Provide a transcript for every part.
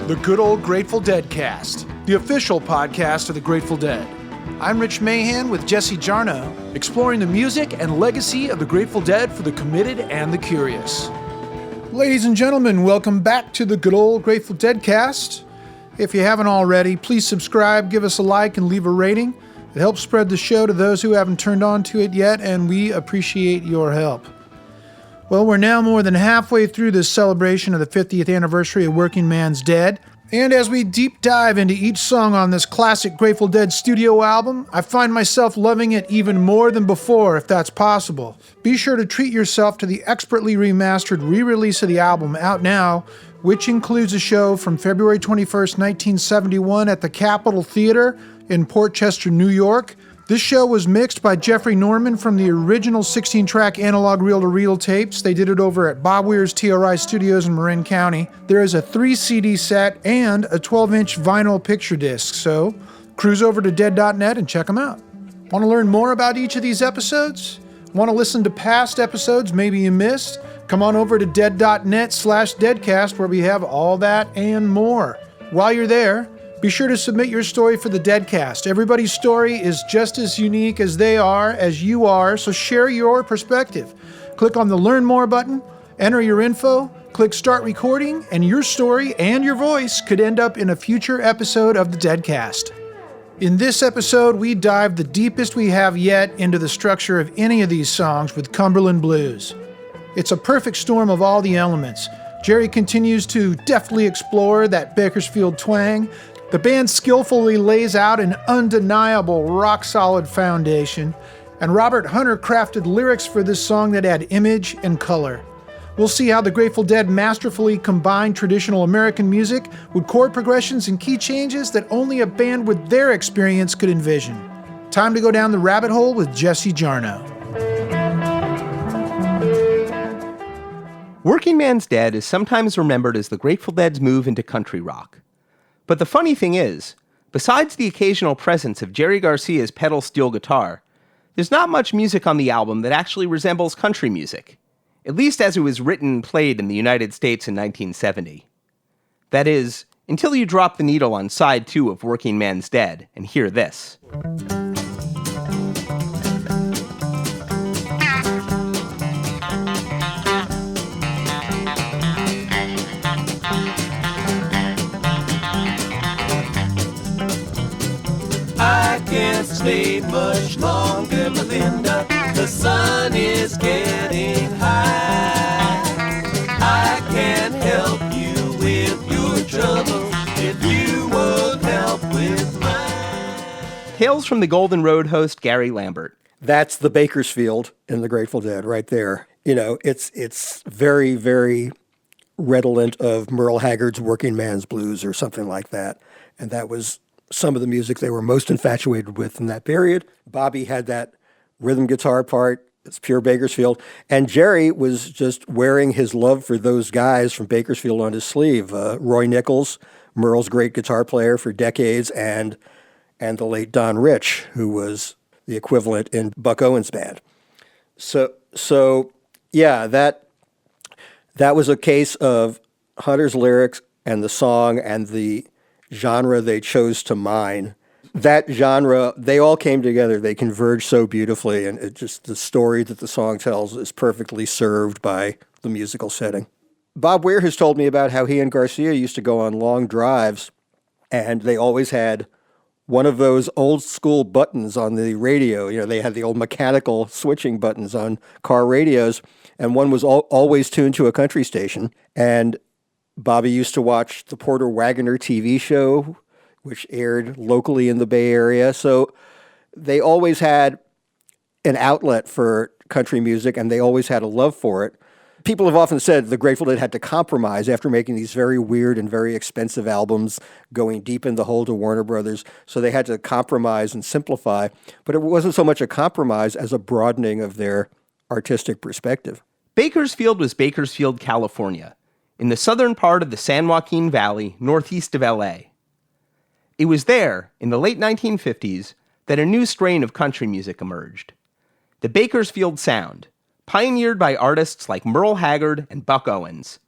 The Good Old Grateful Deadcast, the official podcast of the Grateful Dead. I'm Rich Mahan with Jesse Jarnow, exploring the music and legacy of the Grateful Dead for the committed and the curious. Ladies and gentlemen, welcome back to the Good Old Grateful Deadcast. If you haven't already, please subscribe, give us a like, and leave a rating. It helps spread the show to those who haven't turned on to it yet, and we appreciate your help. Well, we're now more than halfway through this celebration of the 50th anniversary of Workingman's Dead. And as we deep dive into each song on this classic Grateful Dead studio album, I find myself loving it even more than before, if that's possible. Be sure to treat yourself to the expertly remastered re-release of the album out now, which includes a show from February 21st, 1971 at the Capitol Theater in Port Chester, New York. This show was mixed by Jeffrey Norman from the original 16-track analog reel-to-reel tapes. They did it over at Bob Weir's TRI Studios in Marin County. There is a 3-CD set and a 12-inch vinyl picture disc, so cruise over to dead.net and check them out. Want to learn more about each of these episodes? Want to listen to past episodes maybe you missed? Come on over to dead.net/deadcast where we have all that and more. While you're there, be sure to submit your story for the Deadcast. Everybody's story is just as unique as they are, as you are, so share your perspective. Click on the Learn More button, enter your info, click Start Recording, and your story and your voice could end up in a future episode of the Deadcast. In this episode, we dive the deepest we have yet into the structure of any of these songs with Cumberland Blues. It's a perfect storm of all the elements. Jerry continues to deftly explore that Bakersfield twang. The band skillfully lays out an undeniable rock-solid foundation, and Robert Hunter crafted lyrics for this song that add image and color. We'll see how the Grateful Dead masterfully combined traditional American music with chord progressions and key changes that only a band with their experience could envision. Time to go down the rabbit hole with Jesse Jarnow. Workingman's Dead is sometimes remembered as the Grateful Dead's move into country rock. But the funny thing is, besides the occasional presence of Jerry Garcia's pedal steel guitar, there's not much music on the album that actually resembles country music, at least as it was written and played in the United States in 1970. That is, until you drop the needle on side 2 of Workingman's Dead and hear this. I can't stay much longer, Melinda. The sun is getting high. I can help you with your trouble if you won't help with mine. Tales from the Golden Road host Gary Lambert. That's the Bakersfield in the Grateful Dead right there. You know, it's very, very redolent of Merle Haggard's Workingman's Blues or something like that. And that was some of the music they were most infatuated with in that period. Bobby had that rhythm guitar part. It's pure Bakersfield. And Jerry was just wearing his love for those guys from Bakersfield on his sleeve. Roy Nichols, Merle's great guitar player for decades, and the late Don Rich, who was the equivalent in Buck Owens' band. So yeah, that was a case of Hunter's lyrics and the song and the genre they chose to mine. That genre, they all came together. They converged so beautifully, and it just the story that the song tells is perfectly served by the musical setting. Bob Weir has told me about how he and Garcia used to go on long drives, and they always had one of those old school buttons on the radio. You know, they had the old mechanical switching buttons on car radios, and one was always tuned to a country station. And Bobby used to watch the Porter Wagoner TV show, which aired locally in the Bay Area. So they always had an outlet for country music, and they always had a love for it. People have often said the Grateful Dead had to compromise after making these very weird and very expensive albums, going deep in the hole to Warner Brothers. So they had to compromise and simplify. But it wasn't so much a compromise as a broadening of their artistic perspective. Bakersfield was Bakersfield, California, in the southern part of the San Joaquin Valley, northeast of LA. It was there, in the late 1950s, that a new strain of country music emerged. The Bakersfield sound, pioneered by artists like Merle Haggard and Buck Owens.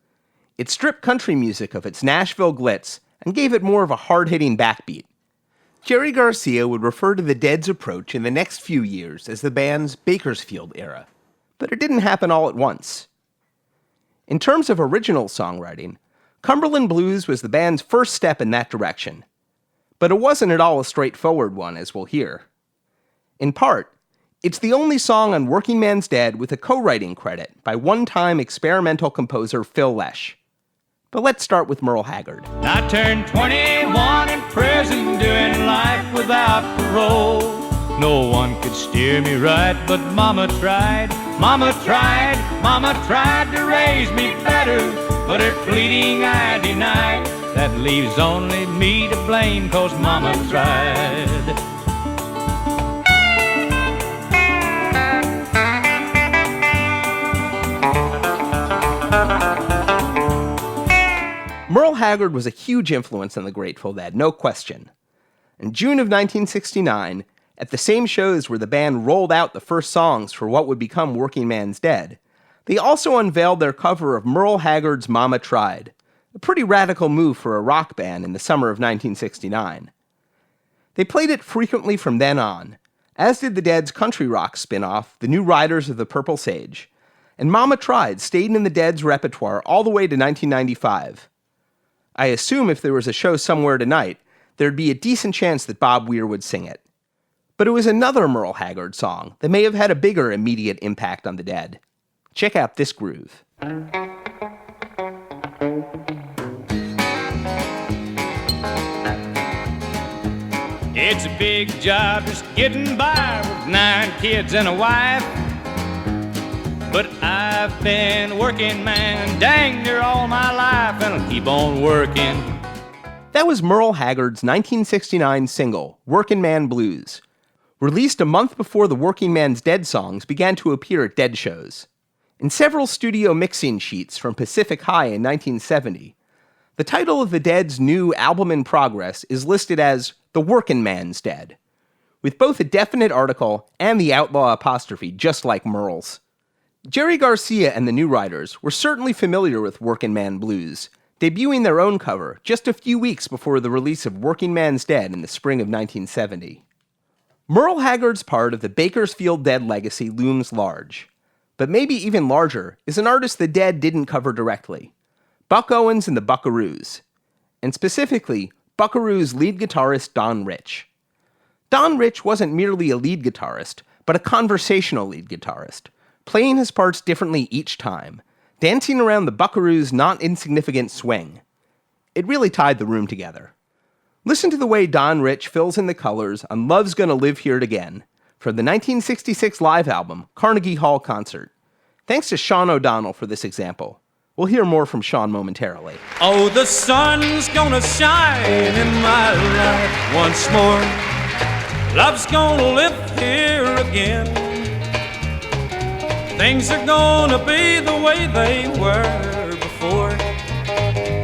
It stripped country music of its Nashville glitz and gave it more of a hard-hitting backbeat. Jerry Garcia would refer to the Dead's approach in the next few years as the band's Bakersfield era, but it didn't happen all at once. In terms of original songwriting, Cumberland Blues was the band's first step in that direction, but it wasn't at all a straightforward one, as we'll hear. In part, it's the only song on Workingman's Dead with a co-writing credit by one-time experimental composer Phil Lesh. But let's start with Merle Haggard. I turned 21 in prison, doing life without parole. No one could steer me right, but Mama tried. Mama tried to raise me better, but her pleading I denied. That leaves only me to blame, 'cause Mama tried. Merle Haggard was a huge influence on the Grateful Dead, no question. In June of 1969, at the same shows where the band rolled out the first songs for what would become Workingman's Dead, they also unveiled their cover of Merle Haggard's Mama Tried, a pretty radical move for a rock band in the summer of 1969. They played it frequently from then on, as did the Dead's country rock spin-off, The New Riders of the Purple Sage, and Mama Tried stayed in the Dead's repertoire all the way to 1995. I assume if there was a show somewhere tonight, there'd be a decent chance that Bob Weir would sing it. But it was another Merle Haggard song that may have had a bigger immediate impact on the Dead. Check out this groove. It's a big job just getting by with 9 kids and a wife. But I've been working, man, dang near all my life, and I'll keep on working. That was Merle Haggard's 1969 single, Workingman Blues, released a month before the Workingman's Dead songs began to appear at Dead shows. In several studio mixing sheets from Pacific High in 1970, the title of the Dead's new album in progress is listed as The Workingman's Dead, with both a definite article and the outlaw apostrophe just like Merle's. Jerry Garcia and the New Riders were certainly familiar with Workingman Blues, debuting their own cover just a few weeks before the release of Workingman's Dead in the spring of 1970. Merle Haggard's part of the Bakersfield Dead legacy looms large, but maybe even larger is an artist the Dead didn't cover directly, Buck Owens and the Buckaroos, and specifically Buckaroos lead guitarist Don Rich. Don Rich wasn't merely a lead guitarist, but a conversational lead guitarist, playing his parts differently each time, dancing around the Buckaroos' not insignificant swing. It really tied the room together. Listen to the way Don Rich fills in the colors on Love's Gonna Live Here Again, from the 1966 live album, Carnegie Hall Concert. Thanks to Shaugn O'Donnell for this example. We'll hear more from Shaugn momentarily. Oh, the sun's gonna shine in my life once more. Love's gonna live here again. Things are gonna be the way they were before.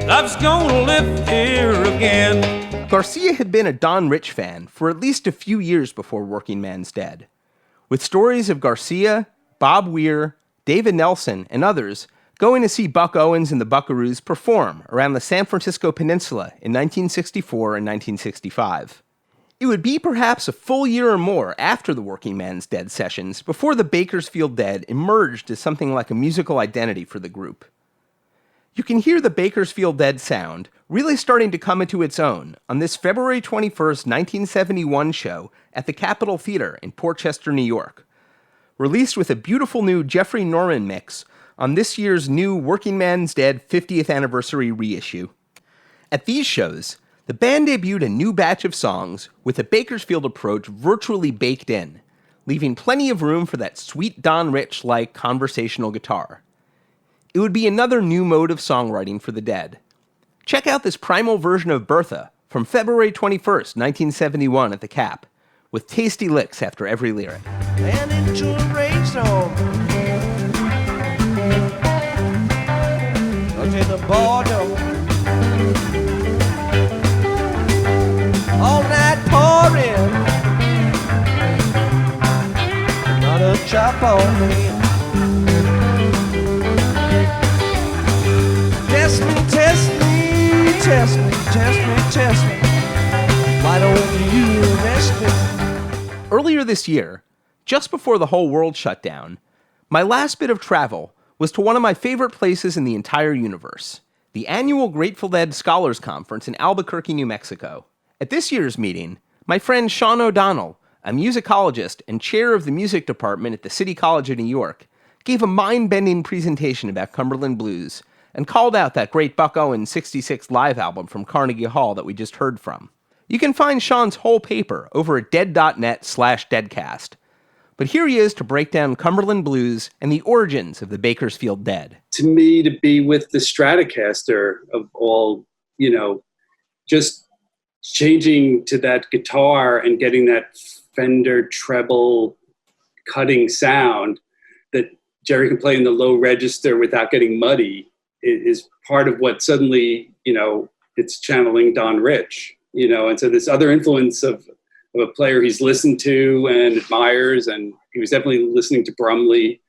Love's gonna live here again. Garcia had been a Don Rich fan for at least a few years before Workingman's Dead, with stories of Garcia, Bob Weir, David Nelson, and others going to see Buck Owens and the Buckaroos perform around the San Francisco Peninsula in 1964 and 1965. It would be perhaps a full year or more after the Workingman's Dead sessions before the Bakersfield Dead emerged as something like a musical identity for the group. You can hear the Bakersfield Dead sound really starting to come into its own on this February 21st, 1971 show at the Capitol Theater in Port Chester, New York, released with a beautiful new Jeffrey Norman mix on this year's new Workingman's Dead 50th anniversary reissue. At these shows, the band debuted a new batch of songs with a Bakersfield approach virtually baked in, leaving plenty of room for that sweet Don Rich-like conversational guitar. It would be another new mode of songwriting for the Dead. Check out this primal version of Bertha from February 21st, 1971 at the Cap, with tasty licks after every lyric. And into a rainstorm until the border all night pouring, not a chop on me. Test me, test me, test me, test me. Earlier this year, just before the whole world shut down, my last bit of travel was to one of my favorite places in the entire universe, the annual Grateful Dead Scholars Conference in Albuquerque, New Mexico. At this year's meeting, my friend Shaugn O'Donnell, a musicologist and chair of the music department at the City College of New York, gave a mind-bending presentation about Cumberland Blues and called out that great Buck Owens '66 live album from Carnegie Hall that we just heard from. You can find Shaughn's whole paper over at dead.net/deadcast. But here he is to break down Cumberland Blues and the origins of the Bakersfield Dead. To me, to be with the Stratocaster of all, just changing to that guitar and getting that Fender treble cutting sound that Jerry can play in the low register without getting muddy is part of what suddenly, it's channeling Don Rich, and so this other influence of a player he's listened to and admires, and he was definitely listening to Brumley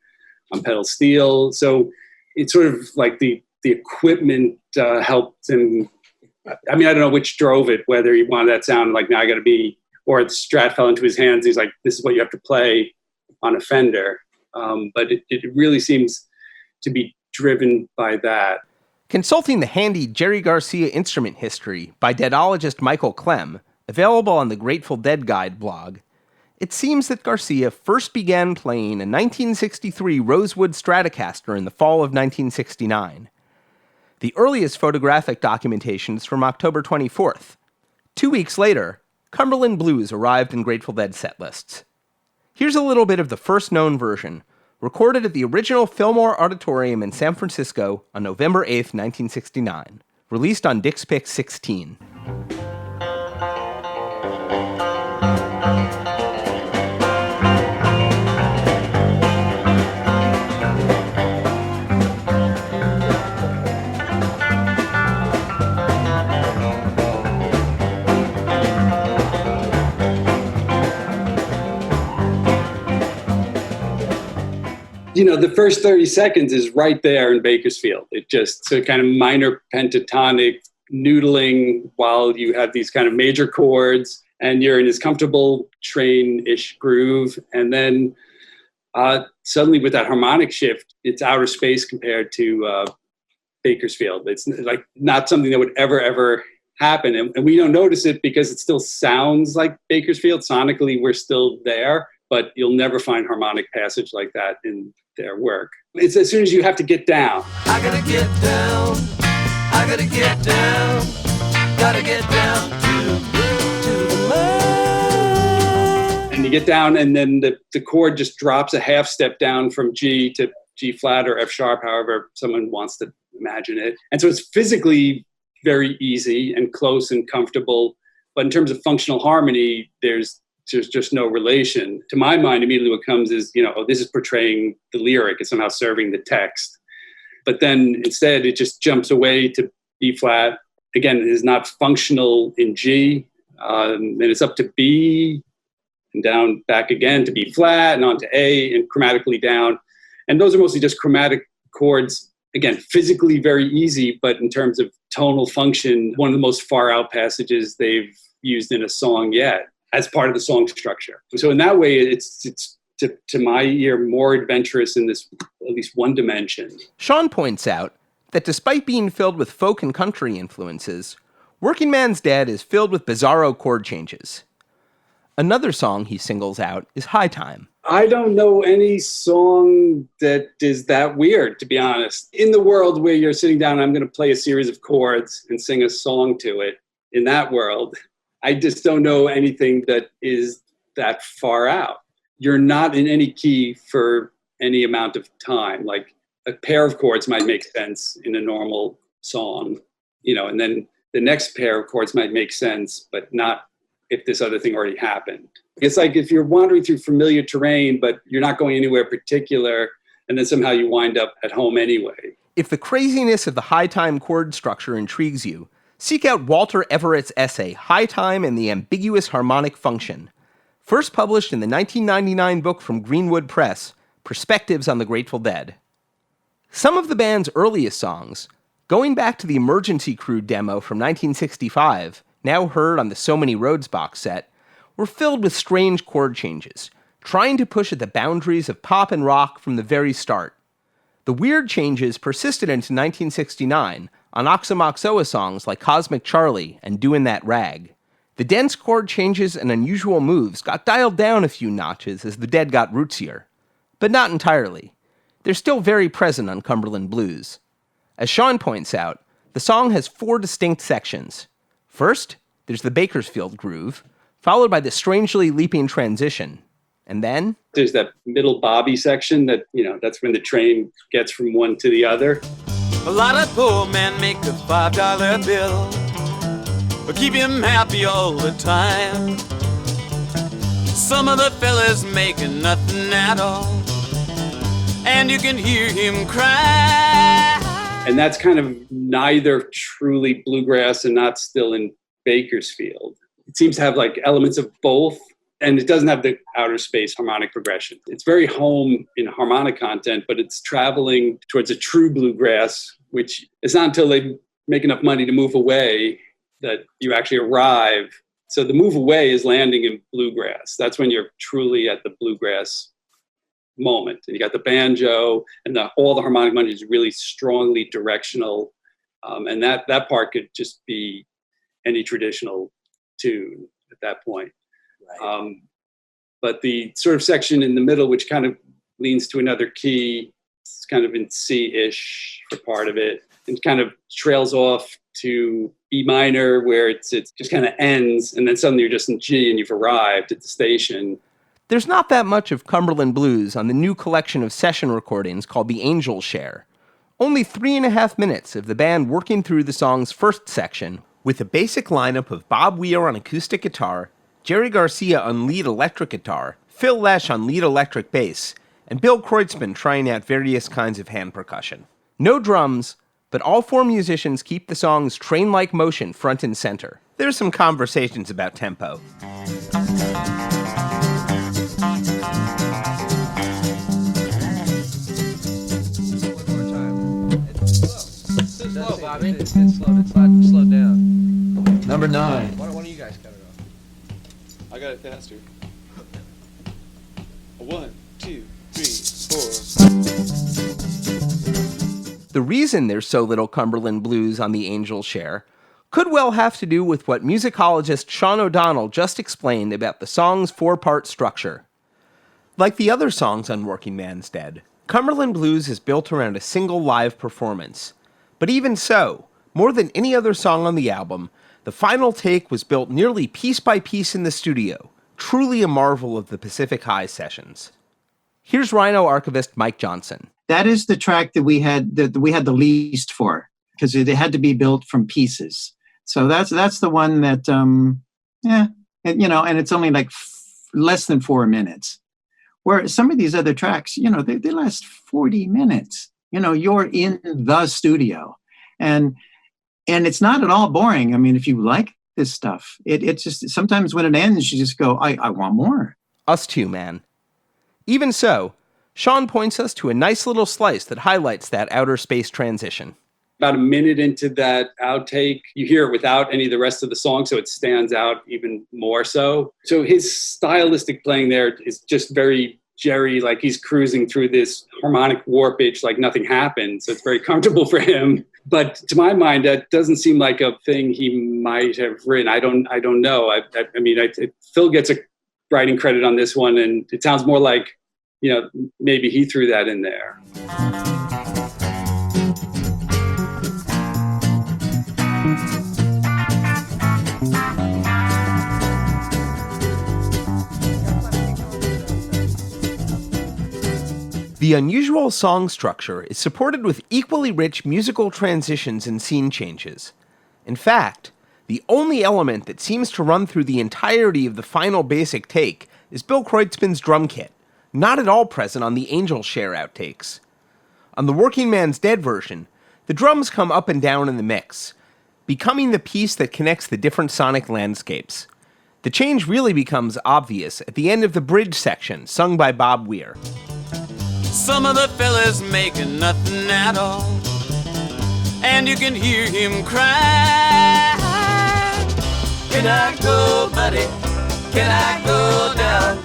on pedal steel. So it's sort of like the equipment helped him. I mean, I don't know which drove it, whether he wanted that sound like, now I got to be, or the Strat fell into his hands. He's like, this is what you have to play on a Fender. But it really seems to be driven by that. Consulting the handy Jerry Garcia instrument history by deadologist Michael Clem, available on the Grateful Dead Guide blog, it seems that Garcia first began playing a 1963 Rosewood Stratocaster in the fall of 1969. The earliest photographic documentation is from October 24th. 2 weeks later, Cumberland Blues arrived in Grateful Dead set lists. Here's a little bit of the first known version, recorded at the original Fillmore Auditorium in San Francisco on November 8th, 1969, released on Dick's Pick 16. The first 30 seconds is right there in Bakersfield. It just, so kind of minor pentatonic noodling while you have these kind of major chords and you're in this comfortable train-ish groove. And then suddenly with that harmonic shift, it's outer space compared to Bakersfield. It's like not something that would ever happen. And we don't notice it because it still sounds like Bakersfield. Sonically, we're still there, but you'll never find harmonic passage like that in their work. It's as soon as you have to get down. I gotta get down. I gotta get down. Gotta get down to the mud. And you get down, and then the chord just drops a half step down from G to G flat or F sharp, however someone wants to imagine it. And so it's physically very easy and close and comfortable. But in terms of functional harmony, there's just no relation. To my mind, immediately what comes is, this is portraying the lyric, it's somehow serving the text. But then instead, it just jumps away to B flat. Again, it is not functional in G. Then it's up to B and down back again to B flat and on to A and chromatically down. And those are mostly just chromatic chords. Again, physically very easy, but in terms of tonal function, one of the most far out passages they've used in a song yet, as part of the song structure. So in that way, it's to my ear more adventurous in this at least one dimension. Shaugn points out that despite being filled with folk and country influences, Workingman's Dead is filled with bizarro chord changes. Another song he singles out is High Time. I don't know any song that is that weird, to be honest. In the world where you're sitting down, I'm going to play a series of chords and sing a song to it. In that world, I just don't know anything that is that far out. You're not in any key for any amount of time. Like a pair of chords might make sense in a normal song, and then the next pair of chords might make sense, but not if this other thing already happened. It's like if you're wandering through familiar terrain, but you're not going anywhere particular, and then somehow you wind up at home anyway. If the craziness of the high time chord structure intrigues you, seek out Walter Everett's essay, High Time and the Ambiguous Harmonic Function, first published in the 1999 book from Greenwood Press, Perspectives on the Grateful Dead. Some of the band's earliest songs, going back to the Emergency Crew demo from 1965, now heard on the So Many Roads box set, were filled with strange chord changes, trying to push at the boundaries of pop and rock from the very start. The weird changes persisted into 1969 on Oxomoxoa songs like Cosmic Charlie and Doin' That Rag. The dense chord changes and unusual moves got dialed down a few notches as the Dead got rootsier, but not entirely. They're still very present on Cumberland Blues. As Shaugn points out, the song has 4 distinct sections. First, there's the Bakersfield groove, followed by the strangely leaping transition. And then there's that middle bobby section that, that's when the train gets from one to the other. A lot of poor men make a $5 bill, but keep him happy all the time. Some of the fellas making nothing at all, and you can hear him cry. And that's kind of neither truly bluegrass and not still in Bakersfield. It seems to have like elements of both, and it doesn't have the outer space harmonic progression. It's very home in harmonic content, but it's traveling towards a true bluegrass, which it's not until they make enough money to move away that you actually arrive. So the move away is landing in bluegrass. That's when you're truly at the bluegrass moment. And you got the banjo, and all the harmonic money is really strongly directional. And that part could just be any traditional tune at that point. Right. But the sort of section in the middle, which kind of leans to another key, it's kind of in C-ish for part of it, and kind of trails off to E minor, where it just kind of ends, and then suddenly you're just in G and you've arrived at the station. There's not that much of Cumberland Blues on the new collection of session recordings called The Angel Share. Only 3.5 minutes of the band working through the song's first section, with a basic lineup of Bob Weir on acoustic guitar, Jerry Garcia on lead electric guitar, Phil Lesh on lead electric bass, and Bill Kreutzmann trying out various kinds of hand percussion. No drums, but all 4 musicians keep the song's train-like motion front and center. There's some conversations about tempo. Slow, Bobby. It's slowed down. Number 9. Why don't you guys cut it off? I got it faster. 1, 2, 3, 4. The reason there's so little Cumberland Blues on the Angel Share could well have to do with what musicologist Shaugn O'Donnell just explained about the song's 4-part structure. Like the other songs on Workingman's Dead, Cumberland Blues is built around a single live performance. But even so, more than any other song on the album, the final take was built nearly piece by piece in the studio, truly a marvel of the Pacific High sessions. Here's Rhino archivist Mike Johnson. That is the track that we had the least for, because it had to be built from pieces. So that's the one that, and it's only like less than 4 minutes. Where some of these other tracks, they last 40 minutes. You're in the studio, and it's not at all boring. I mean, if you like this stuff, it's just sometimes when it ends, you just go, I want more. Us too, man. Even so, Shaugn points us to a nice little slice that highlights that outer space transition. About a minute into that outtake, you hear it without any of the rest of the song, so it stands out even more so. So his stylistic playing there is just very Jerry, like he's cruising through this harmonic warpage like nothing happened. So it's very comfortable for him. But to my mind, that doesn't seem like a thing he might have written. I don't know. Phil gets a writing credit on this one, and it sounds more like, maybe he threw that in there. The unusual song structure is supported with equally rich musical transitions and scene changes. In fact, the only element that seems to run through the entirety of the final basic take is Bill Kreutzmann's drum kit, not at all present on the Angel Share outtakes. On the Workingman's Dead version, the drums come up and down in the mix, becoming the piece that connects the different sonic landscapes. The change really becomes obvious at the end of the bridge section, sung by Bob Weir. Some of the fellas making nothing at all, and you can hear him cry. Here I go, buddy, Can I go down?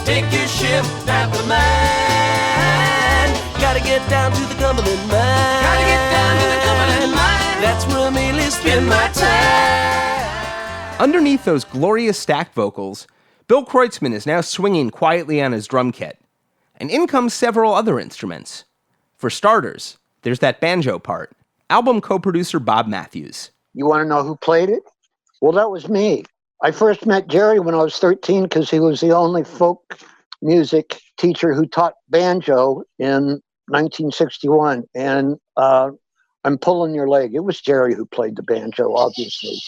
Take your ship, Apple Man. Gotta get down to the Cumberland mine. Gotta get down to the Cumberland mine. That's where I mainly spend my time. Underneath those glorious stacked vocals, Bill Kreutzmann is now swinging quietly on his drum kit. And in come several other instruments. For starters, there's that banjo part. Album co-producer Bob Matthews. You want to know who played it? Well, that was me. I first met Jerry when I was 13 because he was the only folk music teacher who taught banjo in 1961. And I'm pulling your leg. It was Jerry who played the banjo, obviously.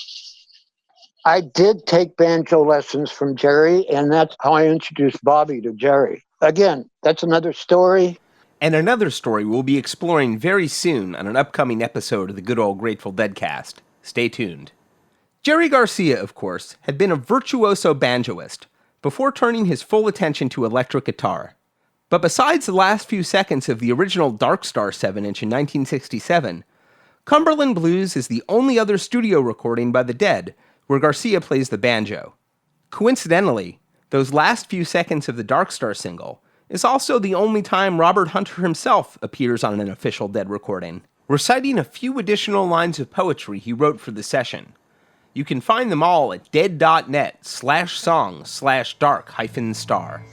I did take banjo lessons from Jerry, and that's how I introduced Bobby to Jerry. Again, that's another story. And another story we'll be exploring very soon on an upcoming episode of the good old Grateful Deadcast. Stay tuned. Jerry Garcia, of course, had been a virtuoso banjoist before turning his full attention to electric guitar. But besides the last few seconds of the original Dark Star 7-inch in 1967, Cumberland Blues is the only other studio recording by the Dead where Garcia plays the banjo. Coincidentally, those last few seconds of the Dark Star single is also the only time Robert Hunter himself appears on an official Dead recording, reciting a few additional lines of poetry he wrote for the session. You can find them all at dead.net/song/dark-star.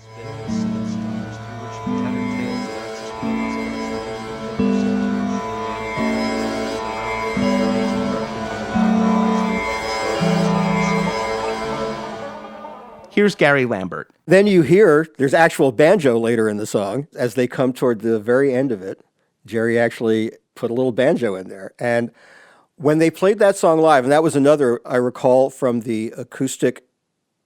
Here's Gary Lambert. Then you hear there's actual banjo later in the song. As they come toward the very end of it, Jerry actually put a little banjo in there. And when they played that song live, and that was another I recall from the acoustic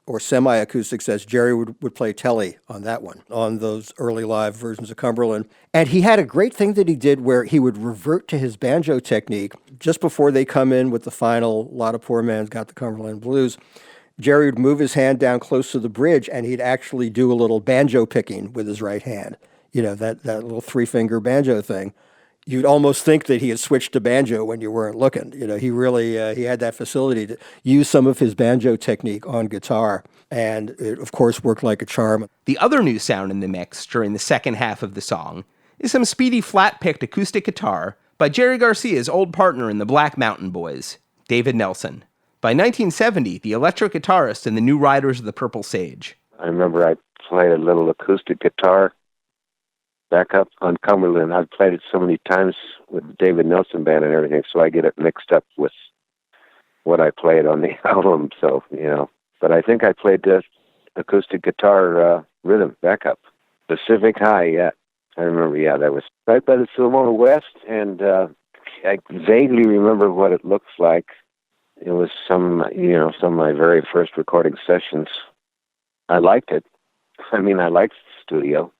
or semi-acoustic sets, Jerry would play telly on that one, on those early live versions of Cumberland. And he had a great thing that he did where he would revert to his banjo technique just before they come in with the final, "Lot of Poor Man's Got the Cumberland Blues." Jerry would move his hand down close to the bridge, and he'd actually do a little banjo picking with his right hand. You know, that little three-finger banjo thing. You'd almost think that he had switched to banjo when you weren't looking. You know, he really, he had that facility to use some of his banjo technique on guitar. And it, of course, worked like a charm. The other new sound in the mix during the second half of the song is some speedy flat-picked acoustic guitar by Jerry Garcia's old partner in the Black Mountain Boys, David Nelson. By 1970, the electric guitarist in the New Riders of the Purple Sage. I remember I played a little acoustic guitar back up on Cumberland. I've played it so many times with the David Nelson band and everything, so I get it mixed up with what I played on the album. So, you know, but I think I played the acoustic guitar rhythm backup. Pacific High, yeah. I remember, yeah, that was right by the Silmona West, and I vaguely remember what it looks like. It was some of my very first recording sessions. I liked it. I mean, I liked the studio,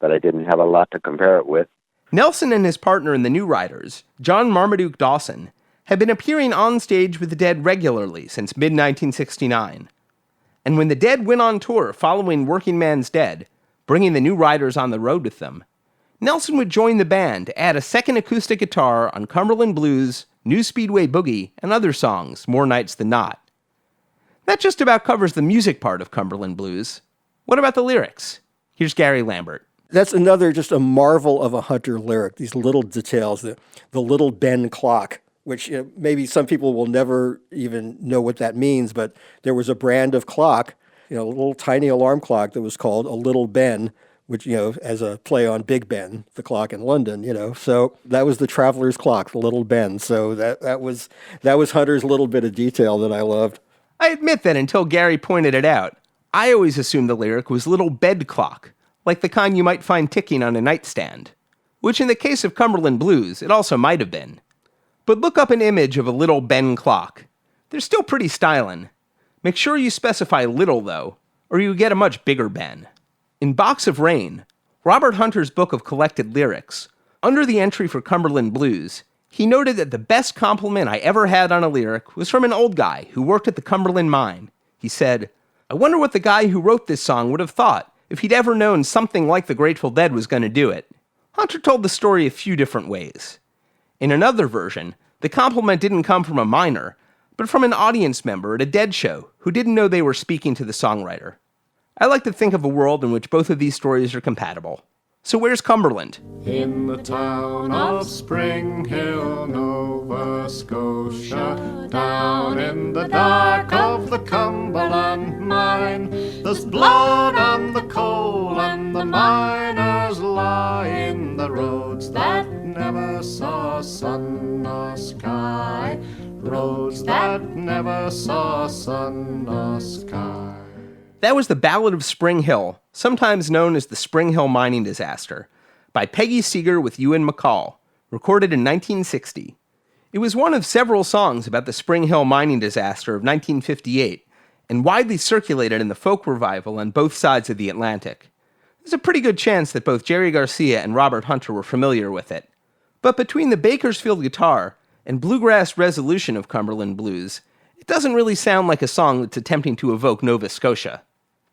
but I didn't have a lot to compare it with. Nelson and his partner in the New Riders, John Marmaduke Dawson, had been appearing on stage with the Dead regularly since mid-1969. And when the Dead went on tour following Workingman's Dead, bringing the New Riders on the road with them, Nelson would join the band to add a second acoustic guitar on Cumberland Blues, New Speedway Boogie, and other songs, more nights than not. That just about covers the music part of Cumberland Blues. What about the lyrics? Here's Gary Lambert. That's another just a marvel of a Hunter lyric, these little details, the little Ben clock, which maybe some people will never even know what that means, but there was a brand of clock, a little tiny alarm clock that was called a Little Ben, which, as a play on Big Ben, the clock in London, So that was the traveler's clock, the Little Ben. So that was Hunter's little bit of detail that I loved. I admit that until Gary pointed it out, I always assumed the lyric was little bed clock, like the kind you might find ticking on a nightstand. Which in the case of Cumberland Blues, it also might have been. But look up an image of a little Ben clock. They're still pretty stylin'. Make sure you specify little, though, or you get a much bigger Ben. In Box of Rain, Robert Hunter's book of collected lyrics, under the entry for Cumberland Blues, he noted that the best compliment I ever had on a lyric was from an old guy who worked at the Cumberland mine. He said, "I wonder what the guy who wrote this song would have thought if he'd ever known something like the Grateful Dead was going to do it." Hunter told the story a few different ways. In another version, the compliment didn't come from a miner, but from an audience member at a Dead show who didn't know they were speaking to the songwriter. I like to think of a world in which both of these stories are compatible. So where's Cumberland? In the town of Spring Hill, Nova Scotia, down in the dark of the Cumberland mine, there's blood on the coal and the miners lie in the roads that never saw sun nor sky, roads that never saw sun nor sky. That was the Ballad of Spring Hill, sometimes known as the Spring Hill mining disaster, by Peggy Seeger with Ewan MacColl, recorded in 1960. It was one of several songs about the Spring Hill mining disaster of 1958, and widely circulated in the folk revival on both sides of the Atlantic. There's a pretty good chance that both Jerry Garcia and Robert Hunter were familiar with it. But between the Bakersfield guitar and bluegrass resolution of Cumberland Blues, it doesn't really sound like a song that's attempting to evoke Nova Scotia.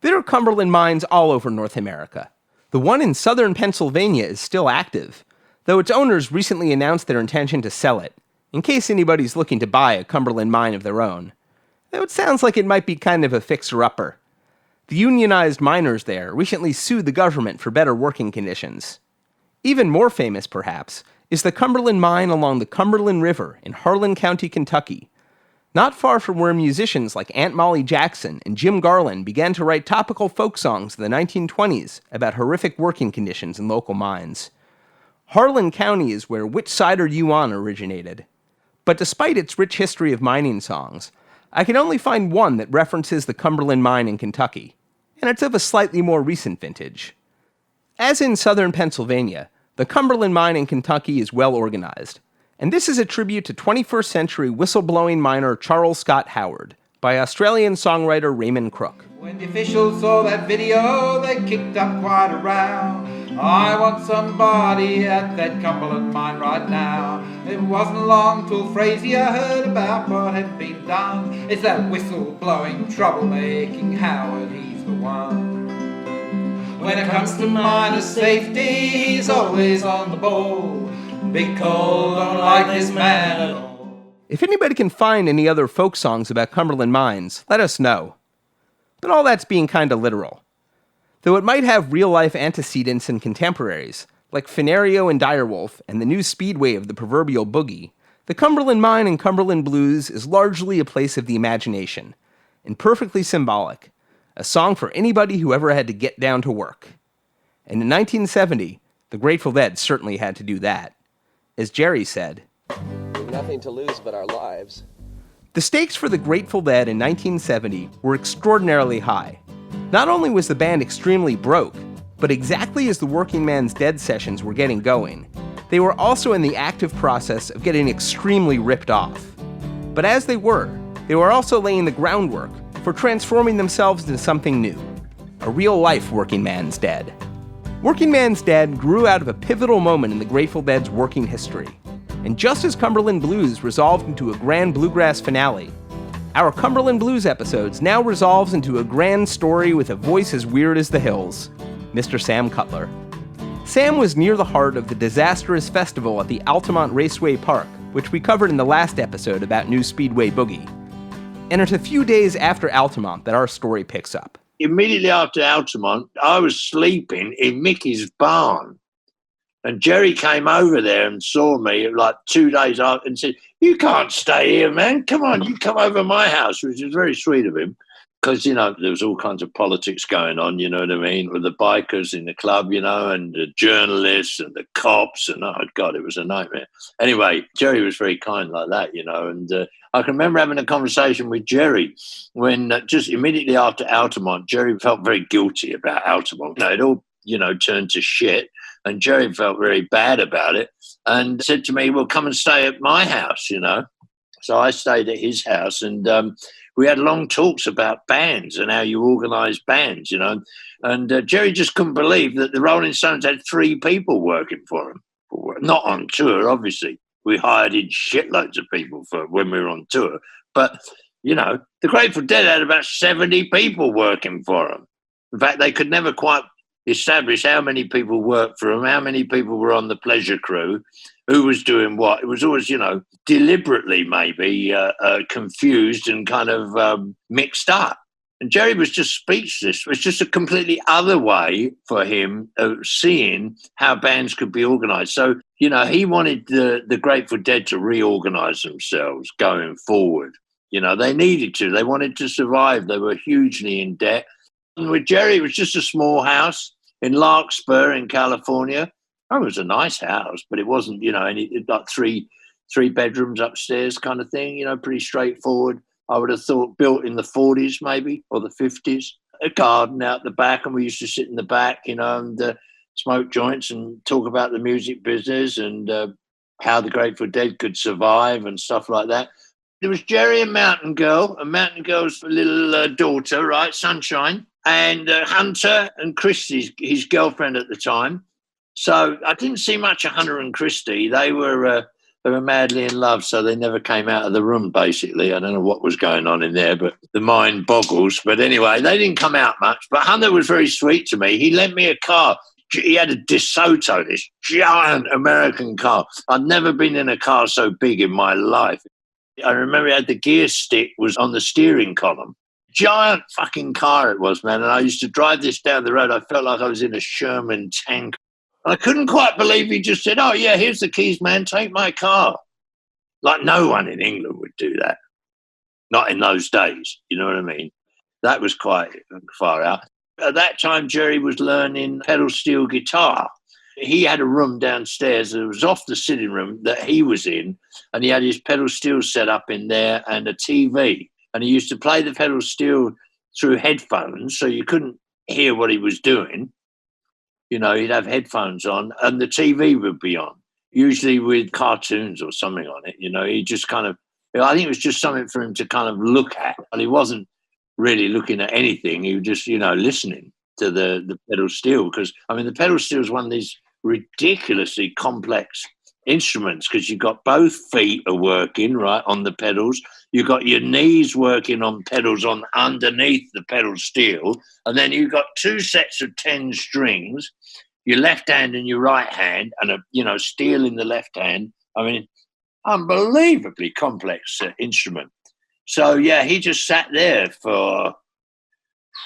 There are Cumberland mines all over North America. The one in southern Pennsylvania is still active, though its owners recently announced their intention to sell it, in case anybody's looking to buy a Cumberland mine of their own. Though it sounds like it might be kind of a fixer-upper. The unionized miners there recently sued the government for better working conditions. Even more famous, perhaps, is the Cumberland mine along the Cumberland River in Harlan County, Kentucky, not far from where musicians like Aunt Molly Jackson and Jim Garland began to write topical folk songs in the 1920s about horrific working conditions in local mines. Harlan County is where Which Side Are You On originated. But despite its rich history of mining songs, I can only find one that references the Cumberland mine in Kentucky, and it's of a slightly more recent vintage. As in southern Pennsylvania, the Cumberland mine in Kentucky is well organized, and this is a tribute to 21st century whistleblowing miner Charles Scott Howard by Australian songwriter Raymond Crook. When the officials saw that video, they kicked up quite a row. I want somebody at that Cumberland mine right now. It wasn't long till Frazier heard about what had been done. It's that whistleblowing, troublemaking Howard, he's the one. When it comes to miner safety, he's always on the ball. Big Cole don't like this man at all. If anybody can find any other folk songs about Cumberland mines, let us know. But all that's being kinda literal. Though it might have real-life antecedents in contemporaries, like Finario and Direwolf and the new speedway of the proverbial boogie, the Cumberland Mine and Cumberland Blues is largely a place of the imagination, and perfectly symbolic, a song for anybody who ever had to get down to work. And in 1970, the Grateful Dead certainly had to do that. As Jerry said, We've nothing to lose but our lives. the stakes for the Grateful Dead in 1970 were extraordinarily high. Not only was the band extremely broke, but exactly as the Workingman's Dead sessions were getting going, they were also in the active process of getting extremely ripped off. But as they were also laying the groundwork for transforming themselves into something new, a real-life Workingman's Dead. Workingman's Dead grew out of a pivotal moment in the Grateful Dead's working history, and just as Cumberland Blues resolved into a grand bluegrass finale, our Cumberland Blues episodes now resolves into a grand story with a voice as weird as the hills, Mr. Sam Cutler. Sam was near the heart of the disastrous festival at the Altamont Raceway Park, which we covered in the last episode about New Speedway Boogie. And it's a few days after Altamont that our story picks up. Immediately after Altamont, I was sleeping in Mickey's barn. And Jerry came over there and saw me like 2 days after and said, "You can't stay here, man. Come on, you come over to my house," which is very sweet of him. Because, there was all kinds of politics going on, you know what I mean, with the bikers in the club, and the journalists and the cops. And, oh, God, it was a nightmare. Anyway, Jerry was very kind like that, and I can remember having a conversation with Jerry when just immediately after Altamont, Jerry felt very guilty about Altamont. It all, turned to shit. And Jerry felt very bad about it and said to me, "Well, come and stay at my house, So I stayed at his house and we had long talks about bands and how you organise bands, And Jerry just couldn't believe that the Rolling Stones had 3 people working for him. Not on tour, obviously. We hired in shitloads of people for when we were on tour. But, the Grateful Dead had about 70 people working for them. In fact, they could never quite establish how many people worked for them, how many people were on the pleasure crew, who was doing what. It was always, deliberately maybe confused and kind of mixed up. And Jerry was just speechless. It was just a completely other way for him of seeing how bands could be organised. So, he wanted the Grateful Dead to reorganise themselves going forward. They needed to. They wanted to survive. They were hugely in debt. And with Jerry, it was just a small house in Larkspur in California. Oh, it was a nice house, but it wasn't, like three bedrooms upstairs kind of thing, pretty straightforward. I would have thought built in the 40s maybe, or the 50s. A garden out the back, and we used to sit in the back, and smoke joints and talk about the music business and how the Grateful Dead could survive and stuff like that. There was Jerry and Mountain Girl's little daughter, right, Sunshine, and Hunter and Christy, his girlfriend at the time. So I didn't see much of Hunter and Christy. They were madly in love, so they never came out of the room, basically. I don't know what was going on in there, but the mind boggles. But anyway, they didn't come out much. But Hunter was very sweet to me. He lent me a car. He had a DeSoto, this giant American car. I'd never been in a car so big in my life. I remember he had the gear stick was on the steering column. Giant fucking car it was, man. And I used to drive this down the road. I felt like I was in a Sherman tank. I couldn't quite believe he just said, "Oh, yeah, here's the keys, man. Take my car." Like no one in England would do that. Not in those days. You know what I mean? That was quite far out. At that time, Jerry was learning pedal steel guitar. He had a room downstairs that was off the sitting room that he was in, and he had his pedal steel set up in there and a TV. And he used to play the pedal steel through headphones, so you couldn't hear what he was doing. He'd have headphones on and the TV would be on, usually with cartoons or something on it. He just kind of, I think it was just something for him to kind of look at. And he wasn't really looking at anything. He was just, listening to the pedal steel. Because, the pedal steel is one of these ridiculously complex instruments because you've got both feet are working, right, on the pedals. You've got your knees working on pedals on underneath the pedal steel. And then you've got two sets of 10 strings, your left hand and your right hand, and a steel in the left hand. Unbelievably complex instrument. So, yeah, he just sat there for,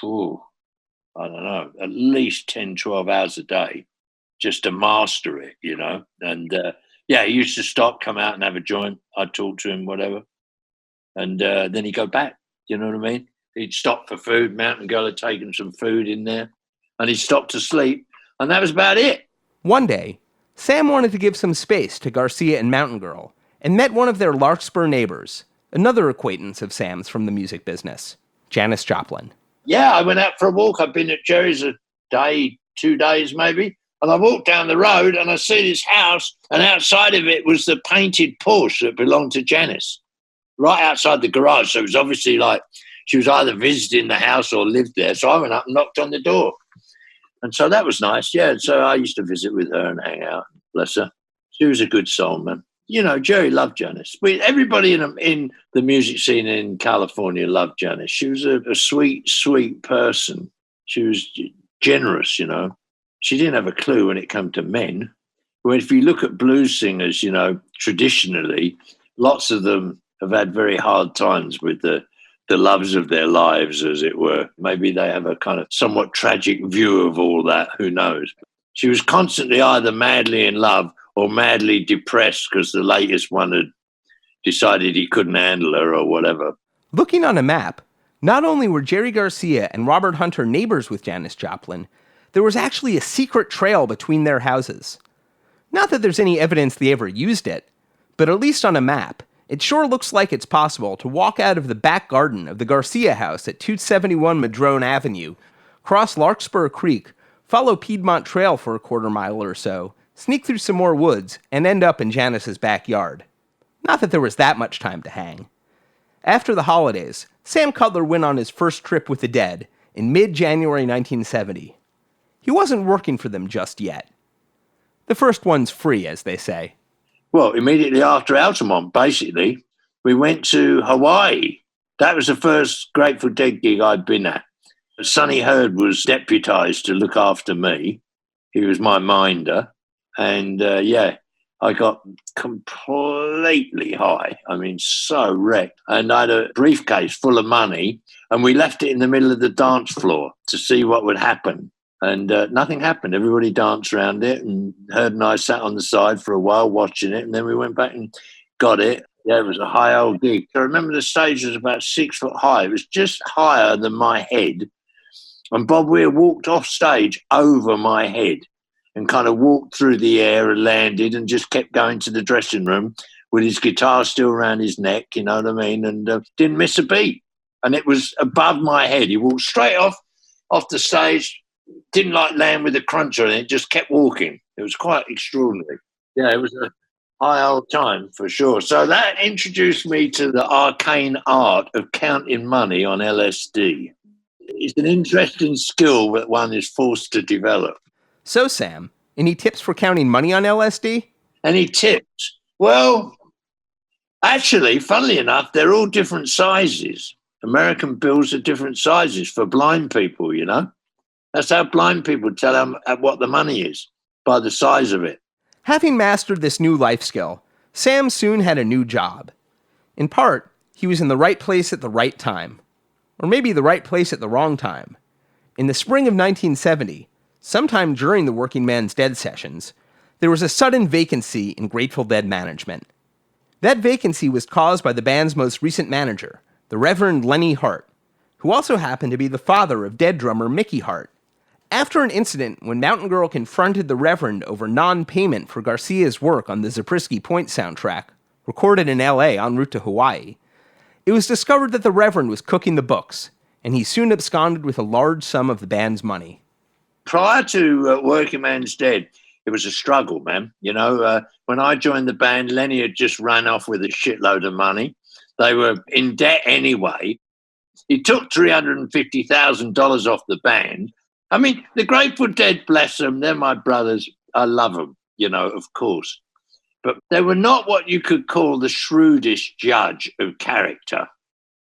I don't know, at least 10, 12 hours a day just to master it, And, he used to stop, come out and have a joint. I'd talk to him, whatever. And then he'd go back, you know what I mean? He'd stop for food. Mountain Girl had taken some food in there. And he'd stop to sleep. And that was about it. One day, Sam wanted to give some space to Garcia and Mountain Girl and met one of their Larkspur neighbors, another acquaintance of Sam's from the music business, Janis Joplin. Yeah, I went out for a walk. I've been at Jerry's a day, 2 days maybe. And I walked down the road and I see this house, and outside of it was the painted Porsche that belonged to Janis, right outside the garage. So it was obviously like she was either visiting the house or lived there. So I went up and knocked on the door. And so that was nice, yeah. So I used to visit with her and hang out. Bless her. She was a good soul, man. Jerry loved Janis. Everybody in the music scene in California loved Janis. She was a sweet, sweet person. She was generous, She didn't have a clue when it came to men. Well, if you look at blues singers, traditionally, lots of them have had very hard times with the loves of their lives, as it were. Maybe they have a kind of somewhat tragic view of all that. Who knows? She was constantly either madly in love or madly depressed because the latest one had decided he couldn't handle her or whatever. Looking on a map, not only were Jerry Garcia and Robert Hunter neighbors with Janis Joplin, there was actually a secret trail between their houses. Not that there's any evidence they ever used it, but at least on a map, it sure looks like it's possible to walk out of the back garden of the Garcia house at 271 Madrone Avenue, cross Larkspur Creek, follow Piedmont Trail for a quarter mile or so, sneak through some more woods, and end up in Janis's backyard. Not that there was that much time to hang. After the holidays, Sam Cutler went on his first trip with the Dead in mid-January 1970. He wasn't working for them just yet. The first one's free, as they say. Well, immediately after Altamont, basically, we went to Hawaii. That was the first Grateful Dead gig I'd been at. Sonny Hurd was deputized to look after me. He was my minder. And, I got completely high. I mean, so wrecked. And I had a briefcase full of money, and we left it in the middle of the dance floor to see what would happen. And nothing happened. Everybody danced around it, and Herd and I sat on the side for a while watching it, and then we went back and got it. Yeah, it was a high old gig. I remember the stage was about 6 foot high. It was just higher than my head. And Bob Weir walked off stage over my head and kind of walked through the air and landed and just kept going to the dressing room with his guitar still around his neck, you know what I mean, and didn't miss a beat. And it was above my head. He walked straight off the stage, didn't like land with a crunch on it, just kept walking. It was quite extraordinary. Yeah, it was a high old time for sure. So that introduced me to the arcane art of counting money on LSD. It's an interesting skill that one is forced to develop. So, Sam, any tips for counting money on LSD? Any tips? Well, actually, funnily enough, they're all different sizes. American bills are different sizes for blind people, you know? That's how blind people tell them what the money is, by the size of it. Having mastered this new life skill, Sam soon had a new job. In part, he was in the right place at the right time. Or maybe the right place at the wrong time. In the spring of 1970, sometime during the Workingman's Dead sessions, there was a sudden vacancy in Grateful Dead management. That vacancy was caused by the band's most recent manager, the Reverend Lenny Hart, who also happened to be the father of Dead drummer Mickey Hart. After an incident when Mountain Girl confronted the Reverend over non-payment for Garcia's work on the Zabriskie Point soundtrack, recorded in LA en route to Hawaii, it was discovered that the Reverend was cooking the books, and he soon absconded with a large sum of the band's money. Prior to Workingman's Dead, it was a struggle, man. You know, when I joined the band, Lenny had just run off with a shitload of money. They were in debt anyway. He took $350,000 off the band. I mean, the Grateful Dead, bless them, they're my brothers. I love them, you know, of course. But they were not what you could call the shrewdest judge of character.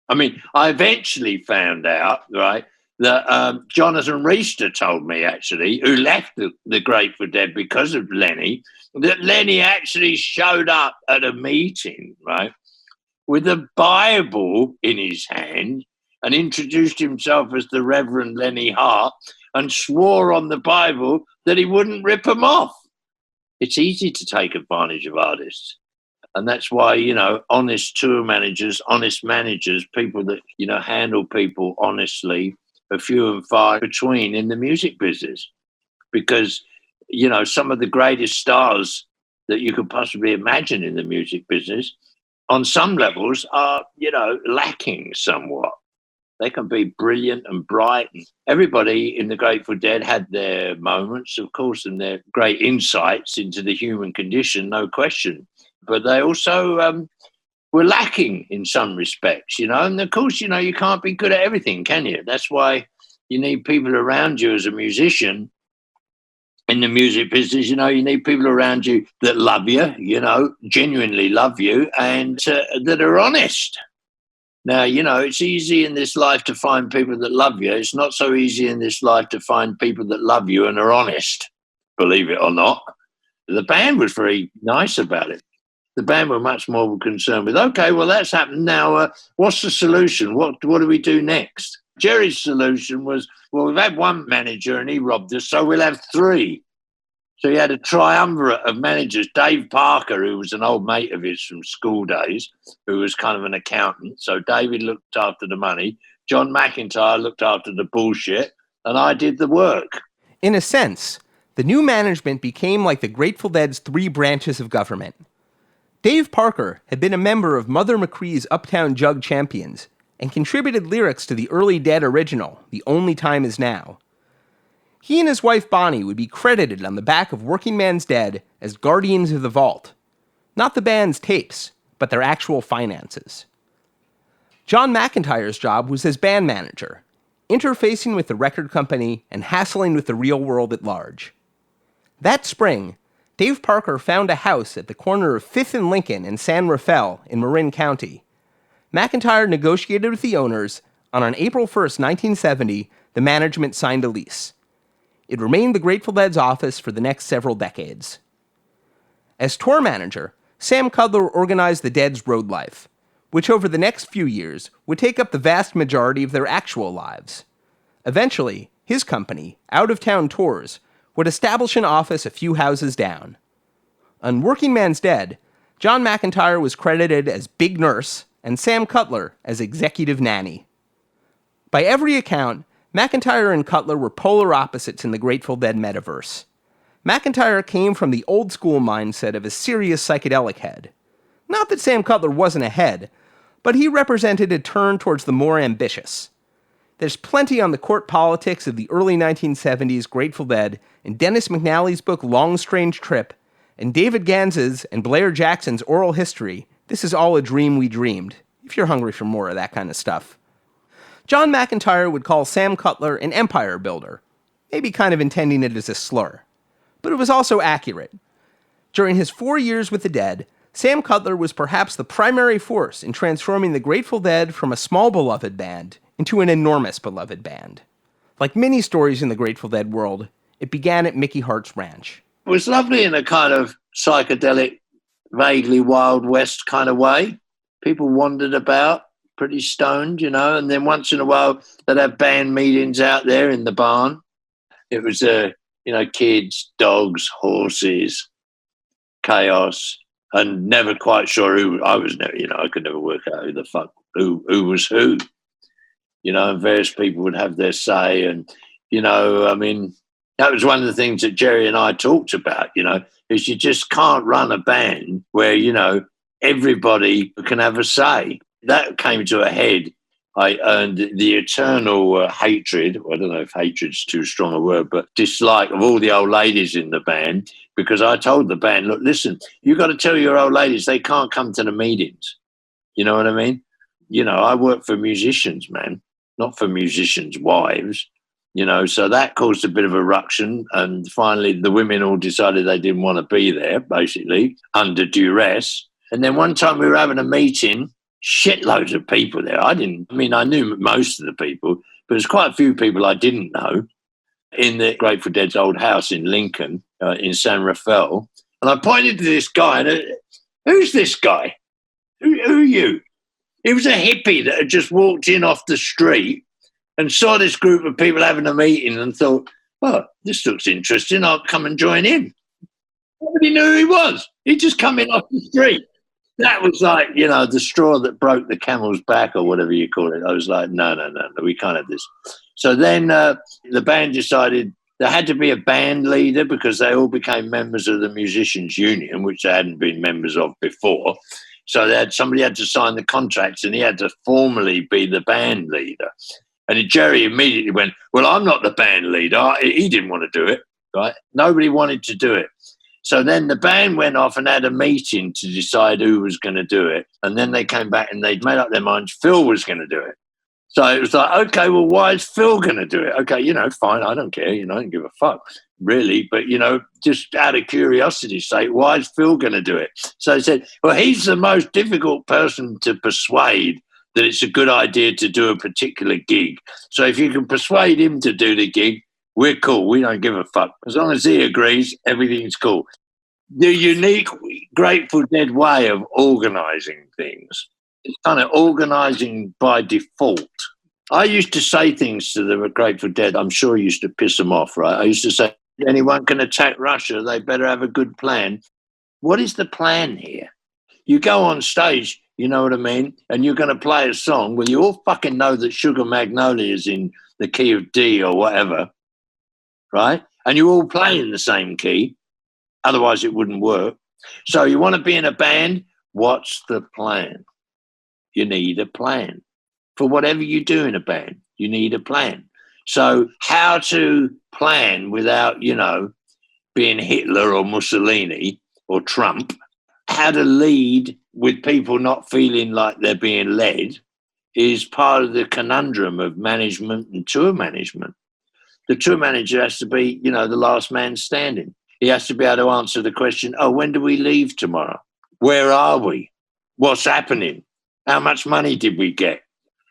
I mean, I eventually found out, right, that Jonathan Reister told me, actually, who left the Grateful Dead because of Lenny, that Lenny actually showed up at a meeting, right, with a Bible in his hand and introduced himself as the Reverend Lenny Hart and swore on the Bible that he wouldn't rip them off. It's easy to take advantage of artists. And that's why, you know, honest tour managers, honest managers, people that, you know, handle people honestly, are few and far between in the music business. Because, you know, some of the greatest stars that you could possibly imagine in the music business, on some levels, are, you know, lacking somewhat. They can be brilliant and bright. Everybody in the Grateful Dead had their moments, of course, and their great insights into the human condition, no question. But they also were lacking in some respects, you know. And of course, you know, you can't be good at everything, can you? That's why you need people around you as a musician in the music business. You know, you need people around you that love you, you know, genuinely love you, and that are honest. Now, you know, it's easy in this life to find people that love you. It's not so easy in this life to find people that love you and are honest, believe it or not. The band was very nice about it. The band were much more concerned with, okay, well, that's happened now. What's the solution? What do we do next? Jerry's solution was, well, we've had one manager and he robbed us, so we'll have three. So he had a triumvirate of managers. Dave Parker, who was an old mate of his from school days, who was kind of an accountant. So David looked after the money. John McIntyre looked after the bullshit. And I did the work. In a sense, the new management became like the Grateful Dead's three branches of government. Dave Parker had been a member of Mother McCree's Uptown Jug Champions and contributed lyrics to the early Dead original, The Only Time Is Now. He and his wife Bonnie would be credited on the back of Workingman's Dead as guardians of the vault. Not the band's tapes, but their actual finances. John McIntyre's job was as band manager, interfacing with the record company and hassling with the real world at large. That spring, Dave Parker found a house at the corner of 5th and Lincoln in San Rafael in Marin County. McIntyre negotiated with the owners, and on April 1st, 1970, the management signed a lease. It remained the Grateful Dead's office for the next several decades. As tour manager, Sam Cutler organized the Dead's road life, which over the next few years would take up the vast majority of their actual lives. Eventually, his company, Out of Town Tours, would establish an office a few houses down. On Workingman's Dead, John McEntire was credited as Big Nurse and Sam Cutler as Executive Nanny. By every account, McEntire and Cutler were polar opposites in the Grateful Dead metaverse. McEntire came from the old-school mindset of a serious psychedelic head. Not that Sam Cutler wasn't a head, but he represented a turn towards the more ambitious. There's plenty on the court politics of the early 1970s Grateful Dead in Dennis McNally's book Long Strange Trip, and David Ganz's and Blair Jackson's oral history, This Is All a Dream We Dreamed, if you're hungry for more of that kind of stuff. John McEntire would call Sam Cutler an empire builder, maybe kind of intending it as a slur. But it was also accurate. During his 4 years with the Dead, Sam Cutler was perhaps the primary force in transforming the Grateful Dead from a small beloved band into an enormous beloved band. Like many stories in the Grateful Dead world, it began at Mickey Hart's ranch. It was lovely in a kind of psychedelic, vaguely Wild West kind of way. People wandered about, pretty stoned, you know, and then once in a while they'd have band meetings out there in the barn. It was, kids, dogs, horses, chaos, and never quite sure who. I could never work out who was who. And various people would have their say. And, that was one of the things that Jerry and I talked about, is you just can't run a band where, everybody can have a say. That came to a head. I earned the eternal hatred, I don't know if hatred's too strong a word, but dislike of all the old ladies in the band, because I told the band, look, listen, you got to tell your old ladies they can't come to the meetings. You know what I mean? I work for musicians, man, not for musicians' wives. So that caused a bit of a ruction, and finally the women all decided they didn't want to be there, basically, under duress. And then one time we were having a meeting, shitloads of people there. I knew most of the people, but there's quite a few people I didn't know in the Grateful Dead's old house in Lincoln, in San Rafael. And I pointed to this guy, and who's this guy? Who are you? He was a hippie that had just walked in off the street and saw this group of people having a meeting and thought, well, this looks interesting. I'll come and join in. Nobody knew who he was. He'd just come in off the street. That was like, the straw that broke the camel's back or whatever you call it. I was like, no, we can't have this. So then the band decided there had to be a band leader because they all became members of the Musicians Union, which they hadn't been members of before. So somebody had to sign the contracts and he had to formally be the band leader. And Jerry immediately went, well, I'm not the band leader. He didn't want to do it, right? Nobody wanted to do it. So then the band went off and had a meeting to decide who was going to do it. And then they came back and they'd made up their minds Phil was going to do it. So it was like, okay, well, why is Phil going to do it? Okay, fine, I don't care. I don't give a fuck, really. But, just out of curiosity's sake, why is Phil going to do it? So they said, well, he's the most difficult person to persuade that it's a good idea to do a particular gig. So if you can persuade him to do the gig, we're cool. We don't give a fuck. As long as he agrees, everything's cool. The unique Grateful Dead way of organising things. It's kind of organising by default. I used to say things to the Grateful Dead, I'm sure used to piss them off, right? I used to say, anyone can attack Russia, they better have a good plan. What is the plan here? You go on stage, you know what I mean, and you're going to play a song, well, you all fucking know that Sugar Magnolia is in the key of D or whatever, right? And you all play in the same key, otherwise it wouldn't work. So you want to be in a band, what's the plan? You need a plan. For whatever you do in a band, you need a plan. So how to plan without, being Hitler or Mussolini or Trump, how to lead with people not feeling like they're being led is part of the conundrum of management and tour management. The tour manager has to be, the last man standing. He has to be able to answer the question, when do we leave tomorrow? Where are we? What's happening? How much money did we get?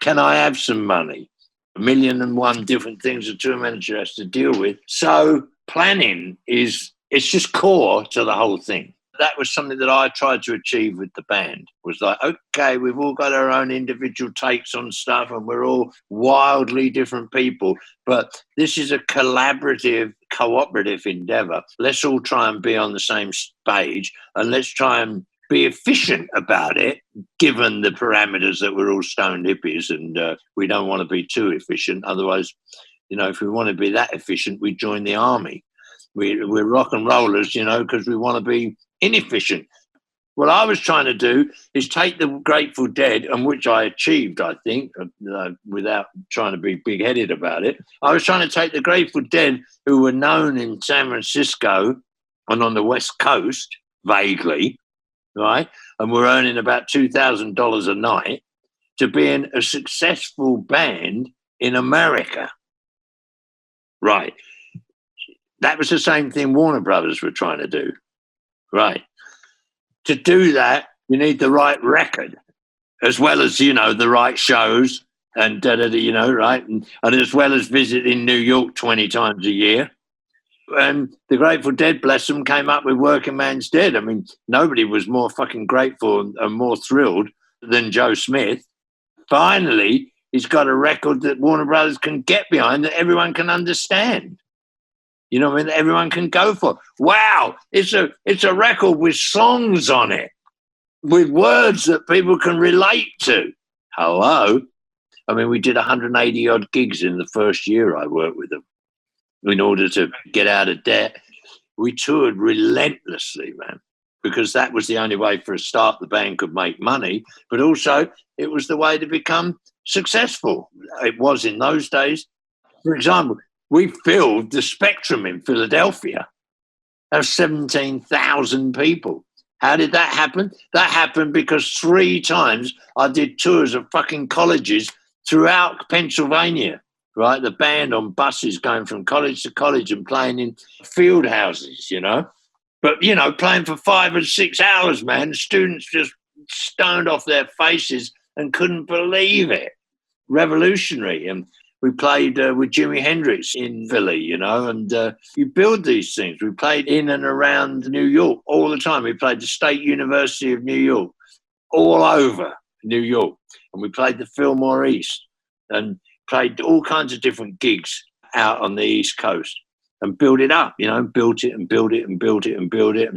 Can I have some money? 1,000,001 different things a tour manager has to deal with. So planning it's just core to the whole thing. That was something that I tried to achieve with the band. Was like, okay, we've all got our own individual takes on stuff and we're all wildly different people, but this is a collaborative, cooperative endeavor. Let's all try and be on the same page, and let's try and be efficient about it, given the parameters that we're all stoned hippies, and we don't want to be too efficient. Otherwise, if we want to be that efficient, we join the army. We're rock and rollers, because we want to be inefficient. What I was trying to do is take the Grateful Dead, and which I achieved, I think, without trying to be big-headed about it. I was trying to take the Grateful Dead, who were known in San Francisco and on the West Coast, vaguely, right, and were earning about $2,000 a night, to being a successful band in America. Right. That was the same thing Warner Brothers were trying to do. Right. To do that, you need the right record, as well as, the right shows and, right, and as well as visiting New York 20 times a year. And the Grateful Dead, bless them, came up with Workingman's Dead. I mean, nobody was more fucking grateful and more thrilled than Joe Smith. Finally, he's got a record that Warner Brothers can get behind, that everyone can understand. You know what I mean? Everyone can go for. Wow, it's a record with songs on it, with words that people can relate to. Hello? I mean, we did 180 odd gigs in the first year I worked with them in order to get out of debt. We toured relentlessly, man, because that was the only way for a start the band could make money, but also it was the way to become successful. It was in those days. For example, we filled the Spectrum in Philadelphia. That was 17,000 people. How did that happen? That happened because 3 times I did tours of fucking colleges throughout Pennsylvania, right? The band on buses going from college to college and playing in field houses, But, playing for 5 or 6 hours, man. Students just stoned off their faces and couldn't believe it. Revolutionary. And we played with Jimi Hendrix in Philly, and you build these things. We played in and around New York all the time. We played the State University of New York, all over New York. And we played the Fillmore East and played all kinds of different gigs out on the East Coast and built it up, built it and built it and built it and built it.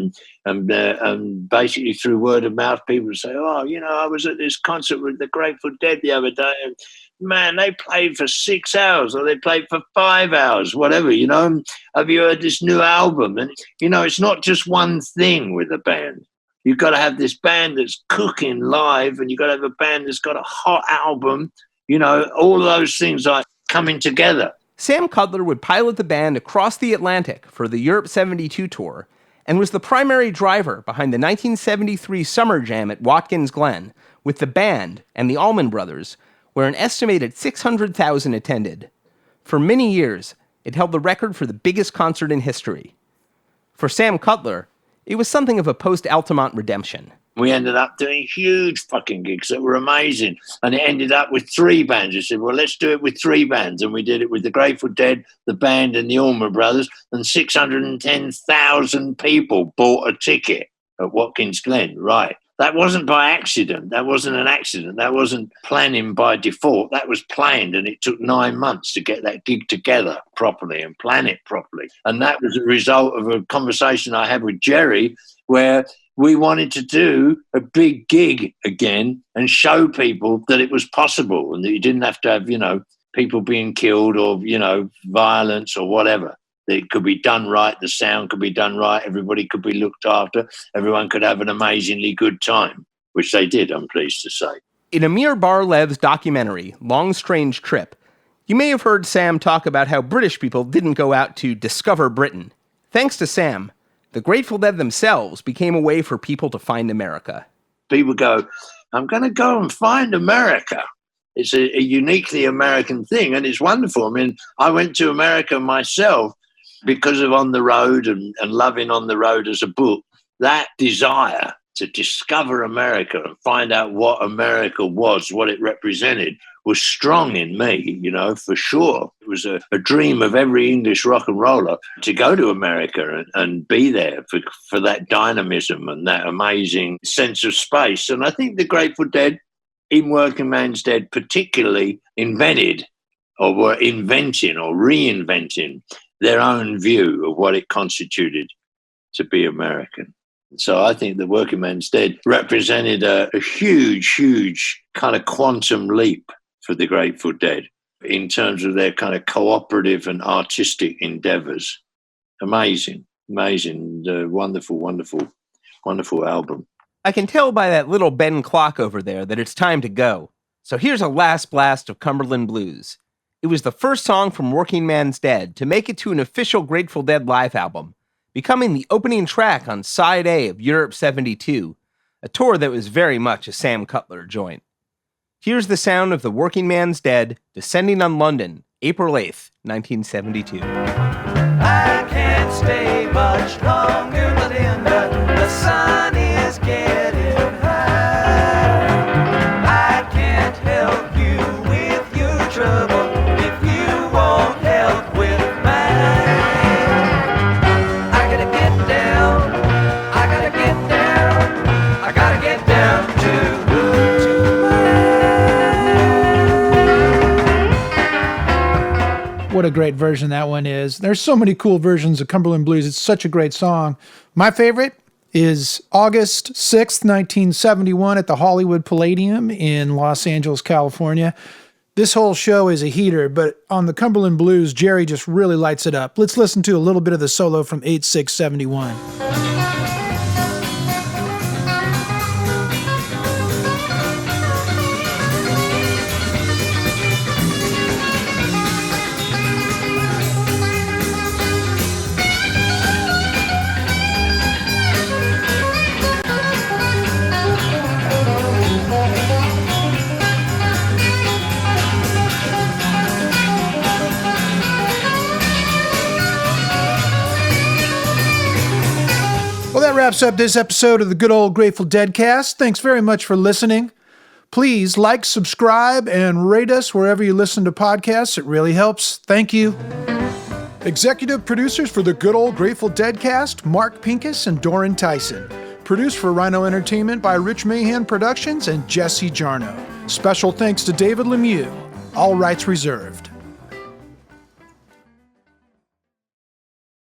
And basically through word of mouth, people would say, oh, I was at this concert with the Grateful Dead the other day, and man, they played for 6 hours or they played for 5 hours, whatever, Have you heard this new album? And, it's not just one thing with a band. You've got to have this band that's cooking live, and you've got to have a band that's got a hot album, all of those things are coming together. Sam Cutler would pilot the band across the Atlantic for the Europe 72 tour and was the primary driver behind the 1973 Summer Jam at Watkins Glen with the band and the Allman Brothers, where an estimated 600,000 attended. For many years, it held the record for the biggest concert in history. For Sam Cutler, it was something of a post-Altamont redemption. We ended up doing huge fucking gigs that were amazing. And it ended up with 3 bands. We said, well, let's do it with 3 bands. And we did it with the Grateful Dead, the band, and the Allman Brothers. And 610,000 people bought a ticket at Watkins Glen, right? That wasn't by accident. That wasn't an accident. That wasn't planning by default. That was planned, and it took 9 months to get that gig together properly and plan it properly. And that was a result of a conversation I had with Jerry, where we wanted to do a big gig again and show people that it was possible and that you didn't have to have, people being killed or, violence or whatever. It could be done right. The sound could be done right. Everybody could be looked after. Everyone could have an amazingly good time, which they did, I'm pleased to say. In Amir Bar-Lev's documentary, Long Strange Trip, you may have heard Sam talk about how British people didn't go out to discover Britain. Thanks to Sam, the Grateful Dead themselves became a way for people to find America. People go, I'm going to go and find America. It's a uniquely American thing, and it's wonderful. I mean, I went to America myself because of On the Road and loving On the Road as a book. That desire to discover America and find out what America was, what it represented, was strong in me, for sure. It was a dream of every English rock and roller to go to America and be there for that dynamism and that amazing sense of space. And I think the Grateful Dead, in Workingman's Dead particularly, invented or were inventing or reinventing their own view of what it constituted to be American. So I think the Workingman's Dead represented a huge, huge kind of quantum leap for the Grateful Dead in terms of their kind of cooperative and artistic endeavors. Amazing, wonderful, wonderful, wonderful album. I can tell by that little Ben clock over there that it's time to go. So here's a last blast of Cumberland Blues. It was the first song from Workingman's Dead to make it to an official Grateful Dead live album, becoming the opening track on Side A of Europe 72, a tour that was very much a Sam Cutler joint. Here's the sound of the Workingman's Dead descending on London, April 8th, 1972. I can't stay much longer, Melinda. The sun is getting high. I can't help you with your trouble if you won't help with mine. I gotta get down. I gotta get down. I gotta get down to What a great version that one is. There's so many cool versions of Cumberland Blues. It's such a great song. My favorite is August 6th, 1971 at the Hollywood Palladium in Los Angeles, California. This whole show is a heater, but on the Cumberland Blues, Jerry just really lights it up. Let's listen to a little bit of the solo from 8/6/71. Well, that wraps up this episode of the Good Old Grateful Deadcast. Thanks very much for listening. Please like, subscribe, and rate us wherever you listen to podcasts. It really helps. Thank you. Executive producers for the Good Old Grateful Deadcast, Mark Pincus and Doran Tyson. Produced for Rhino Entertainment by Rich Mahan Productions and Jesse Jarno. Special thanks to David Lemieux. All rights reserved.